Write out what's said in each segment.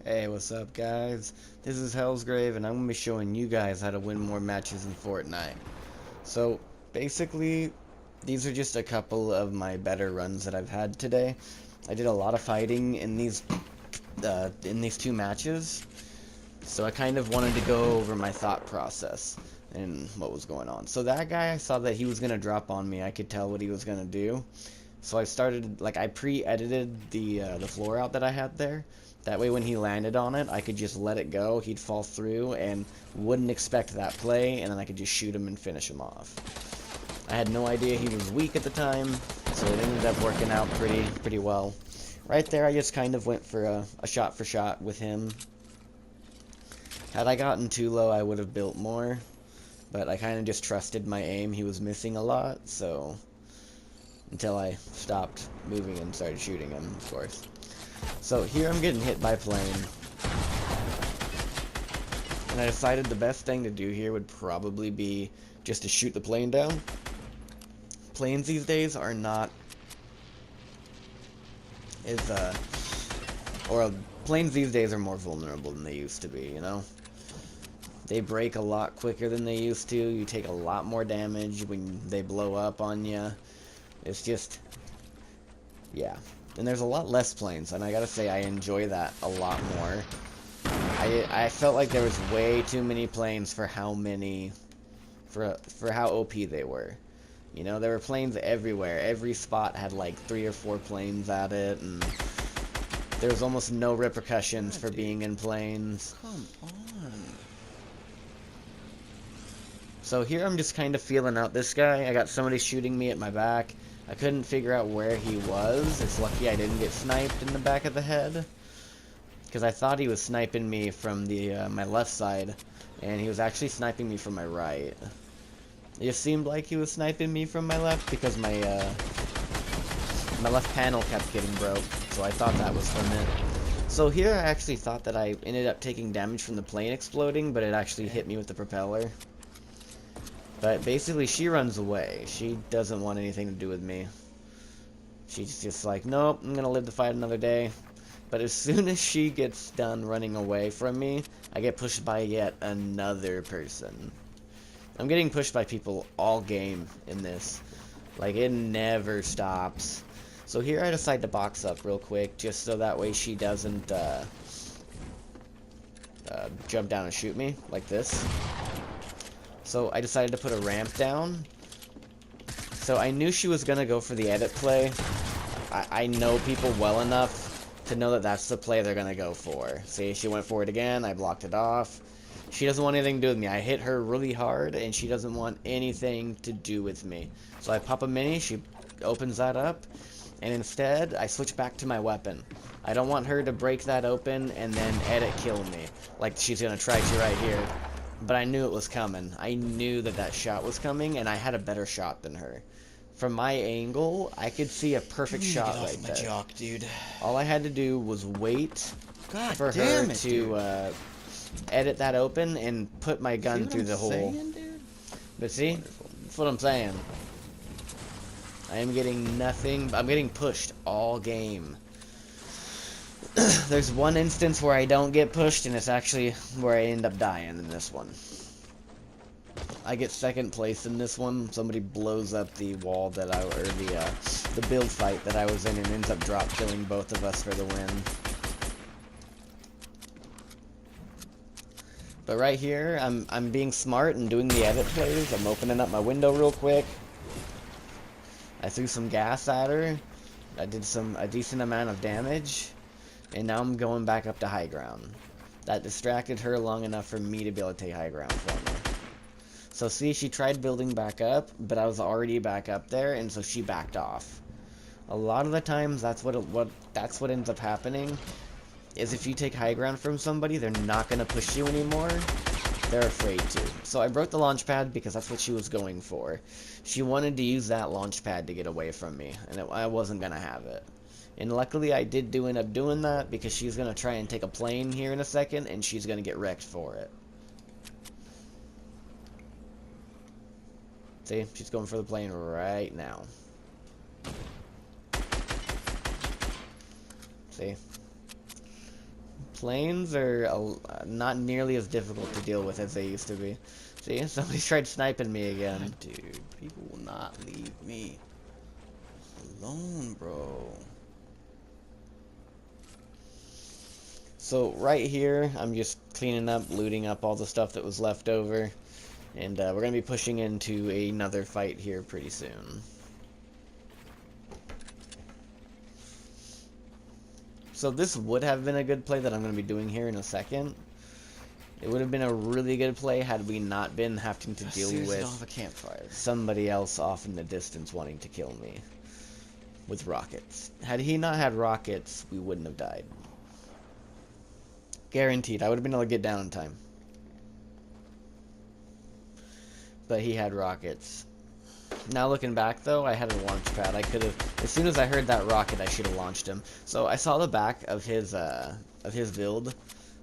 Hey, what's up, guys? This is Hellsgrave, and I'm going to be showing you guys how to win more matches in Fortnite. So, basically, these are just a couple of my better runs that I've had today. I did a lot of fighting in these two matches, so I kind of wanted to go over my thought process and what was going on. So that guy, I saw that he was going to drop on me. I could tell what he was going to do. So I started, like, I pre-edited the floor out that I had there. That way when he landed on it, I could just let it go, he'd fall through, and wouldn't expect that play, and then I could just shoot him and finish him off. I had no idea he was weak at the time, so it ended up working out pretty well. Right there, I just kind of went for a shot for shot with him. Had I gotten too low, I would have built more, but I kind of just trusted my aim. He was missing a lot, so until I stopped moving and started shooting him, of course. So here I'm getting hit by a plane, and I decided the best thing to do here would probably be just to shoot the plane down. Planes these days are not as planes these days are more vulnerable than they used to be, you know? They break a lot quicker than they used to. You take a lot more damage when they blow up on you. It's just, yeah. And there's a lot less planes, and I gotta say I enjoy that a lot more. I felt like there was way too many planes for how how OP they were. You know, there were planes everywhere. Every spot had like 3 or 4 planes at it, and there was almost no repercussions for being in planes. Come on. So here I'm just kind of feeling out this guy. I got somebody shooting me at my back. I couldn't figure out where he was. It's lucky I didn't get sniped in the back of the head, because I thought he was sniping me from the my left side, and he was actually sniping me from my right. It just seemed like he was sniping me from my left because my left panel kept getting broke, so I thought that was from it. So here I actually thought that I ended up taking damage from the plane exploding, but it actually hit me with the propeller. But basically, she runs away. She doesn't want anything to do with me. She's just like, nope, I'm gonna live to fight another day. But as soon as she gets done running away from me, I get pushed by yet another person. I'm getting pushed by people all game in this. Like, it never stops. So here I decide to box up real quick, just so that way she doesn't jump down and shoot me, like this. So I decided to put a ramp down. So I knew she was gonna go for the edit play. I know people well enough to know that that's the play they're gonna go for. See, she went for it again, I blocked it off. She doesn't want anything to do with me. I hit her really hard, and she doesn't want anything to do with me. So I pop a mini, she opens that up, and instead, I switch back to my weapon. I don't want her to break that open and then edit kill me, like she's gonna try to right here. But I knew it was coming. I knew that that shot was coming, and I had a better shot than her. From my angle, I could see a perfect shot right there. Get off my jock, dude. All I had to do was wait God for damn her it, to edit that open and put my gun through the hole. Saying, dude? But see, that's what I'm saying. I am getting nothing. I'm getting pushed all game. There's one instance where I don't get pushed, and it's actually where I end up dying in this one. I get second place in this one. Somebody blows up the wall that the build fight that I was in, and ends up drop killing both of us for the win. But right here, I'm being smart and doing the edit plays. I'm opening up my window real quick. I threw some gas at her. I did a decent amount of damage. And now I'm going back up to high ground. That distracted her long enough for me to be able to take high ground for me. So see, she tried building back up, but I was already back up there, and so she backed off. A lot of the times, that's what ends up happening, is if you take high ground from somebody, they're not going to push you anymore. They're afraid to. So I broke the launch pad because that's what she was going for. She wanted to use that launch pad to get away from me, and I wasn't going to have it. And luckily I did end up doing that, because she's going to try and take a plane here in a second, and she's going to get wrecked for it. See, she's going for the plane right now. See? Planes are not nearly as difficult to deal with as they used to be. See, somebody's tried sniping me again. God, dude, people will not leave me alone, bro. So right here, I'm just cleaning up, looting up all the stuff that was left over. And we're going to be pushing into another fight here pretty soon. So this would have been a good play that I'm going to be doing here in a second. It would have been a really good play had we not been having to deal with Don't have a campfire. somebody else off in the distance wanting to kill me with rockets. Had he not had rockets, we wouldn't have died. Guaranteed. I would have been able to get down in time. But he had rockets. Now looking back though, I had a launch pad. I could have, as soon as I heard that rocket, I should have launched him. So I saw the back of his build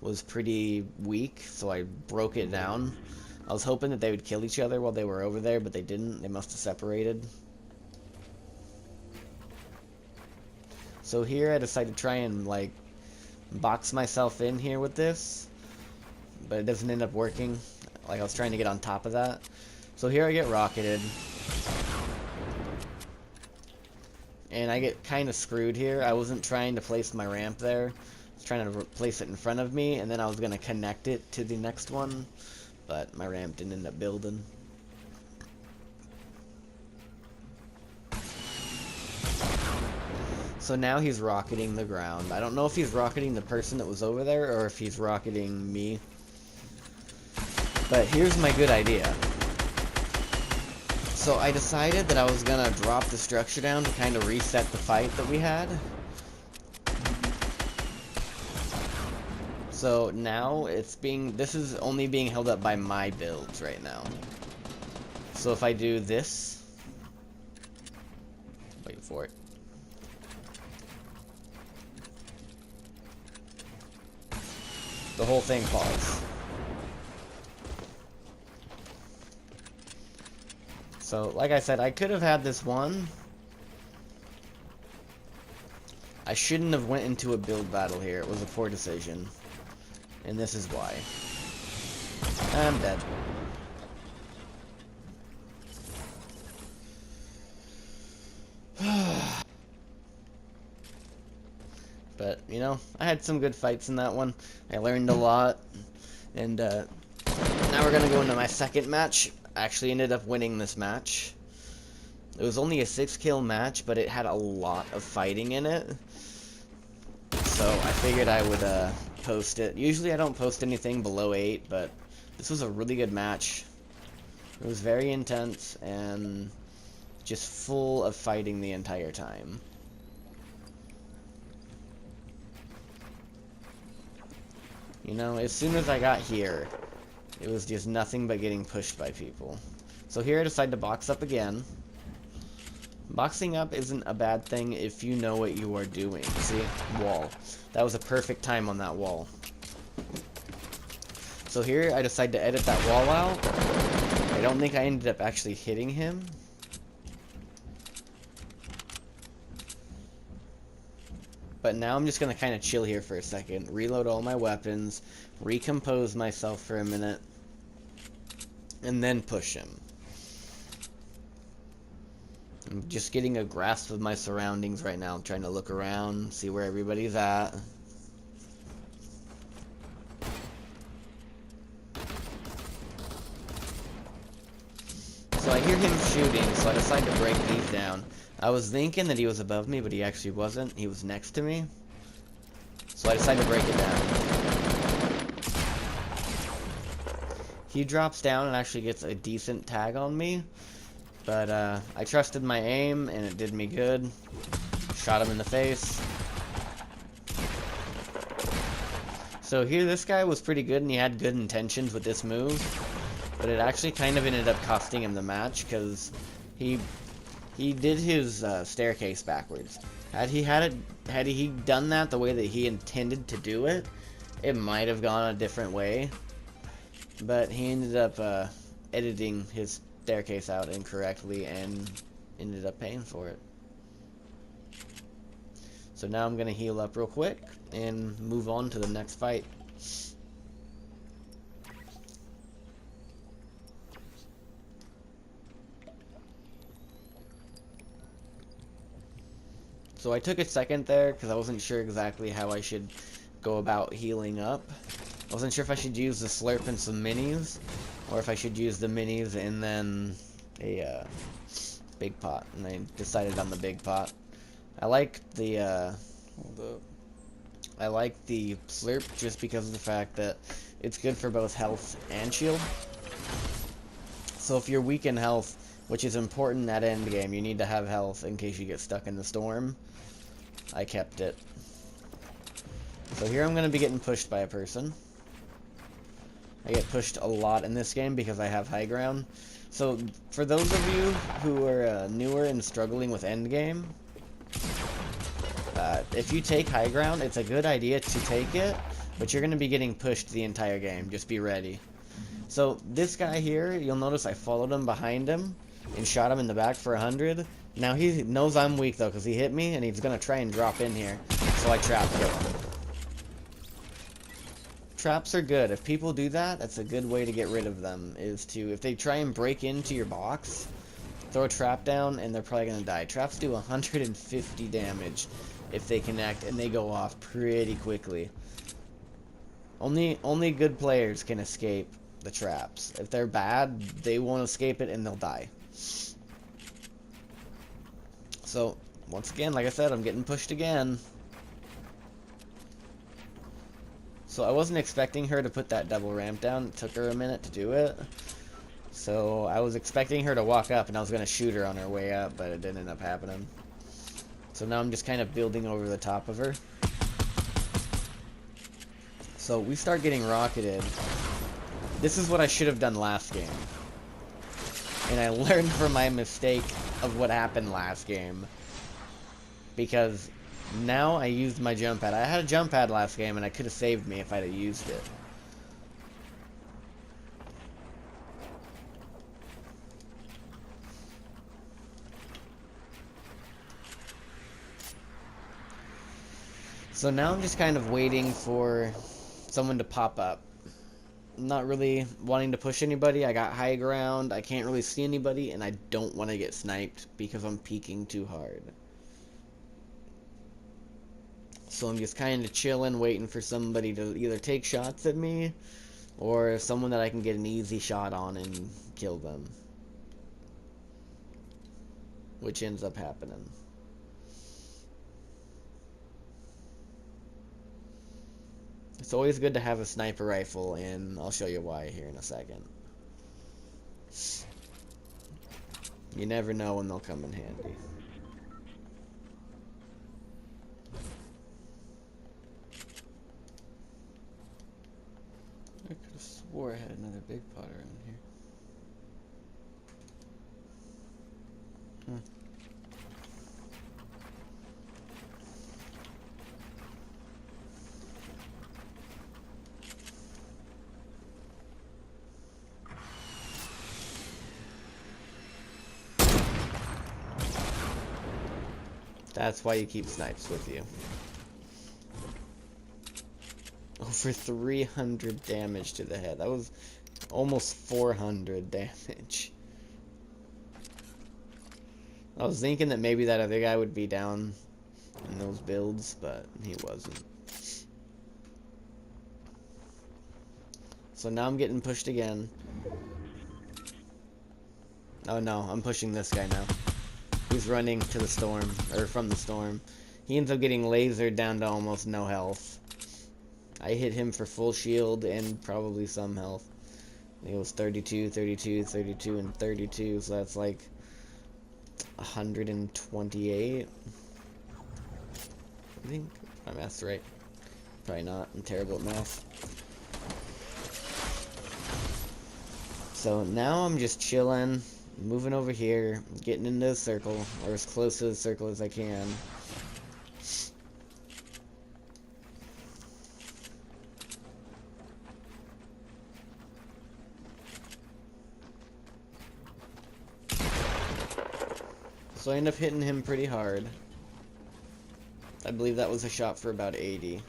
was pretty weak, so I broke it down. I was hoping that they would kill each other while they were over there, but they didn't. They must have separated. So here I decided to try and like box myself in here with this, but it doesn't end up working. Like I was trying to get on top of that. So here I get rocketed. And I get kind of screwed here. I wasn't trying to place my ramp there. I was trying to place it in front of me, and then I was going to connect it to the next one. But my ramp didn't end up building. So now he's rocketing the ground. I don't know if he's rocketing the person that was over there, or if he's rocketing me. But here's my good idea. So I decided that I was gonna drop the structure down to kind of reset the fight that we had. So now this is only being held up by my builds right now. So if I do this, wait for it. The whole thing falls. So, like I said, I could have had this one. I shouldn't have went into a build battle here. It was a poor decision. And this is why. I'm dead. But, you know, I had some good fights in that one. I learned a lot. And, now we're gonna go into my second match. I actually ended up winning this match. It was only a 6-kill match, but it had a lot of fighting in it. So I figured I would post it. Usually I don't post anything below 8, but this was a really good match. It was very intense and just full of fighting the entire time. You know, as soon as I got here, it was just nothing but getting pushed by people. So here I decided to box up again. Boxing up isn't a bad thing if you know what you are doing. See? Wall. That was a perfect time on that wall. So here I decided to edit that wall out. I don't think I ended up actually hitting him. But now I'm just going to kind of chill here for a second. Reload all my weapons. Recompose myself for a minute. And then push him. I'm just getting a grasp of my surroundings right now. I'm trying to look around, see where everybody's at. So I hear him shooting, so I decide to break these down. I was thinking that he was above me, but he actually wasn't. He was next to me. So I decided to break it down. He drops down and actually gets a decent tag on me. But I trusted my aim, and it did me good. Shot him in the face. So here, this guy was pretty good, and he had good intentions with this move. But it actually kind of ended up costing him the match, because he did his staircase backwards. Had he done that the way that he intended to do it, it might have gone a different way. But he ended up editing his staircase out incorrectly and ended up paying for it. So now I'm gonna heal up real quick and move on to the next fight. So I took a second there because I wasn't sure exactly how I should go about healing up. I wasn't sure if I should use the slurp and some minis, or if I should use the minis and then a big pot, and I decided on the big pot. I like the I like the slurp just because of the fact that it's good for both health and shield. So if you're weak in health, which is important at end game, you need to have health in case you get stuck in the storm. I kept it. So here I'm going to be getting pushed by a person. I get pushed a lot in this game because I have high ground. So for those of you who are newer and struggling with end game, if you take high ground, it's a good idea to take it, but you're going to be getting pushed the entire game. Just be ready. So this guy here, you'll notice I followed him behind him and shot him in the back for 100. Now he knows I'm weak though because he hit me and he's going to try and drop in here. So I trapped him. Traps are good. If people do that, that's a good way to get rid of them, is to, if they try and break into your box, throw a trap down and they're probably going to die. Traps do 150 damage if they connect, and they go off pretty quickly. Only good players can escape the traps. If they're bad, they won't escape it and they'll die. So, once again, like I said, I'm getting pushed again. So I wasn't expecting her to put that double ramp down. It took her a minute to do it. So I was expecting her to walk up and I was going to shoot her on her way up, but it didn't end up happening. So now I'm just kind of building over the top of her. So we start getting rocketed. This is what I should have done last game. And I learned from my mistake of what happened last game. Because now I used my jump pad. I had a jump pad last game and I could have saved me if I'd have used it. So now I'm just kind of waiting for someone to pop up. I'm not really wanting to push anybody. I got high ground. I can't really see anybody and I don't want to get sniped because I'm peeking too hard. So I'm just kind of chilling, waiting for somebody to either take shots at me or someone that I can get an easy shot on and kill them. Which ends up happening. It's always good to have a sniper rifle, and I'll show you why here in a second. You never know when they'll come in handy. I could have swore I had another big pot around here. That's why you keep snipes with you. Over 300 damage to the head. That was almost 400 damage. I was thinking that maybe that other guy would be down in those builds, but he wasn't. So now I'm getting pushed again. Oh no, I'm pushing this guy now. He's running to the storm, or from the storm. He ends up getting lasered down to almost no health. I hit him for full shield and probably some health. I think it was 32, 32, 32, and 32, so that's like 128. I think my math's right. Probably not. I'm terrible at math. So now I'm just chilling, moving over here, getting into the circle, or as close to the circle as I can. So I end up hitting him pretty hard. I believe that was a shot for about 80.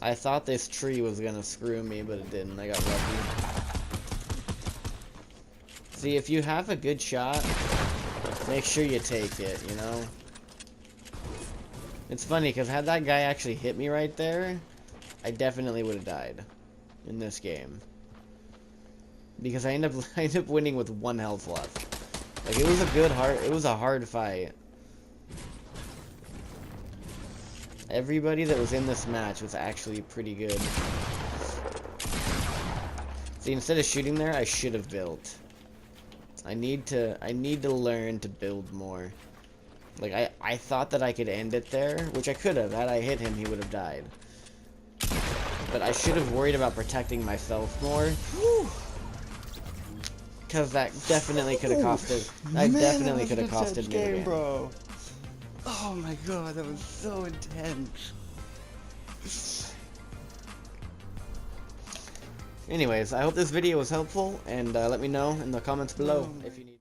I thought this tree was gonna screw me, but it didn't. I got lucky. See, if you have a good shot, make sure you take it, you know? It's funny, because had that guy actually hit me right there, I definitely would have died in this game. Because I end up winning with 1 health left. Like, it was a hard fight. Everybody that was in this match was actually pretty good. See, instead of shooting there, I should have built. I need to learn to build more. Like, I thought that I could end it there, which I could have. Had I hit him, he would have died. But I should have worried about protecting myself more. Because that definitely could have costed. That definitely could have costed me the game, bro. Oh my god, that was so intense. Anyways, I hope this video was helpful, and let me know in the comments below if you need.